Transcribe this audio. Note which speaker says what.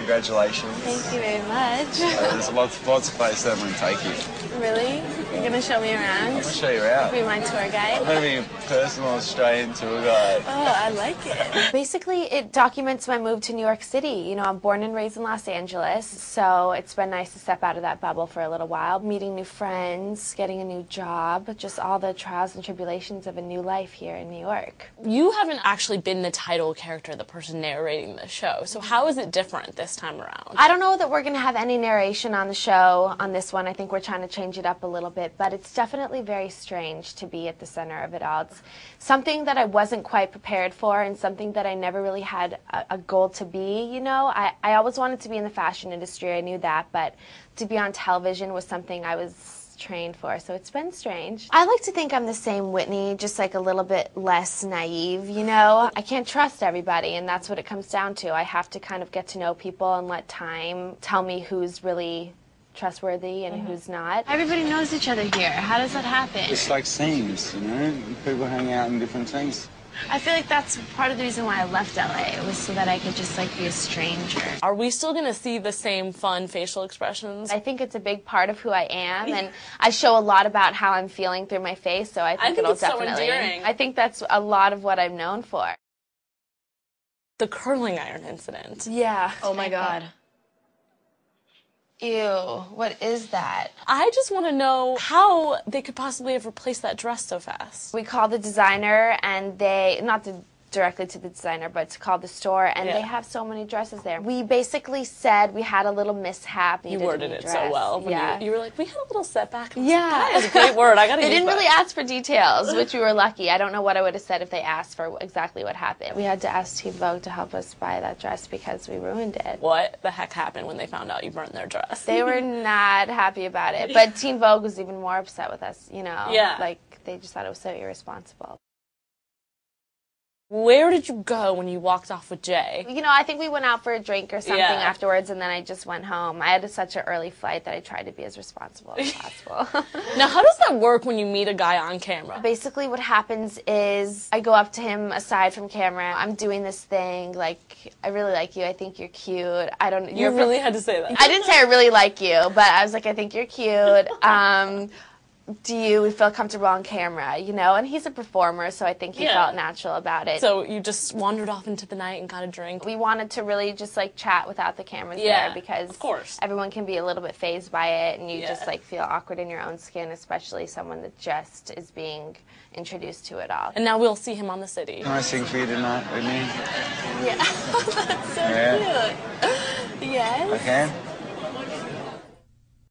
Speaker 1: Congratulations.
Speaker 2: Thank you very much.
Speaker 1: There's lots of places that I'm going to take you.
Speaker 2: Really? You're going to show me around?
Speaker 1: I'm going to show you around.
Speaker 2: Be my tour guide?
Speaker 1: I'm going to be a personal Australian tour guide.
Speaker 2: Oh, I like it. Basically, it documents my move to New York City. You know, I'm born and raised in Los Angeles, so it's been nice to step out of that bubble for a little while. Meeting new friends, getting a new job, just all the trials and tribulations of a new life here in New York.
Speaker 3: You haven't actually been the title character, the person narrating the show, so how is it different this time around?
Speaker 2: I don't know that we're going to have any narration on the show on this one. I think we're trying to change it up a little bit, but it's definitely very strange to be at the center of it all. It's something that I wasn't quite prepared for and something that I never really had a goal to be, you know. I always wanted to be in the fashion industry, I knew that, but to be on television was something I was trained for, so it's been strange. I like to think I'm the same Whitney, just like a little bit less naive, you know? I can't trust everybody, and that's what it comes down to. I have to kind of get to know people and let time tell me who's really trustworthy and who's not. Everybody knows each other here. How does that happen?
Speaker 1: It's like scenes, you know? People hang out in different scenes.
Speaker 2: I feel like that's part of the reason why I left LA. It was so that I could just like be a stranger.
Speaker 3: Are we still going to see the same fun facial expressions?
Speaker 2: I think it's a big part of who I am, and I show a lot about how I'm feeling through my face, so I think it'll
Speaker 3: it's so
Speaker 2: definitely.
Speaker 3: endearing.
Speaker 2: I think that's a lot of what I'm known for.
Speaker 3: The curling iron incident.
Speaker 2: Yeah.
Speaker 4: Oh my God.
Speaker 2: Ew, what is that?
Speaker 3: I just want to know how they could possibly have replaced that dress so fast.
Speaker 2: We called the designer, and directly to the designer, but to call the store, and they have so many dresses there. We basically said we had a little mishap.
Speaker 3: You worded it so well. When you were like, we had a little setback.
Speaker 2: Yeah.
Speaker 3: That is a great word. I gotta
Speaker 2: They
Speaker 3: use
Speaker 2: didn't
Speaker 3: that.
Speaker 2: really ask for details, which we were lucky. I don't know what I would have said if they asked for exactly what happened. We had to ask Teen Vogue to help us buy that dress because we ruined it.
Speaker 3: What the heck happened when they found out you burned their dress?
Speaker 2: They were not happy about it, but Teen Vogue was even more upset with us, you know?
Speaker 3: Yeah.
Speaker 2: Like, they just thought it was so irresponsible.
Speaker 3: Where did you go when you walked off with Jay?
Speaker 2: You know, I think we went out for a drink or something
Speaker 3: Yeah.
Speaker 2: afterwards, and then I just went home. I had such an early flight that I tried to be as responsible as possible.
Speaker 3: Now, how does that work when you meet a guy on camera?
Speaker 2: Basically, what happens is I go up to him aside from camera. I'm doing this thing, like, I really like you. I think you're cute. I don't.
Speaker 3: You really had to say that.
Speaker 2: I didn't say I really like you, but I was like, I think you're cute. Do you feel comfortable on camera, you know? And he's a performer, so I think he felt natural about it.
Speaker 3: So you just wandered off into the night and got a drink?
Speaker 2: We wanted to really just, like, chat without the cameras there because
Speaker 3: of course.
Speaker 2: everyone can be a little bit fazed by it, and you just, like, feel awkward in your own skin, especially someone that just is being introduced to it all.
Speaker 3: And now we'll see him on the city.
Speaker 1: Can I sing for you tonight, Whitney?
Speaker 2: Yeah, that's so cute. Yes.
Speaker 1: I can?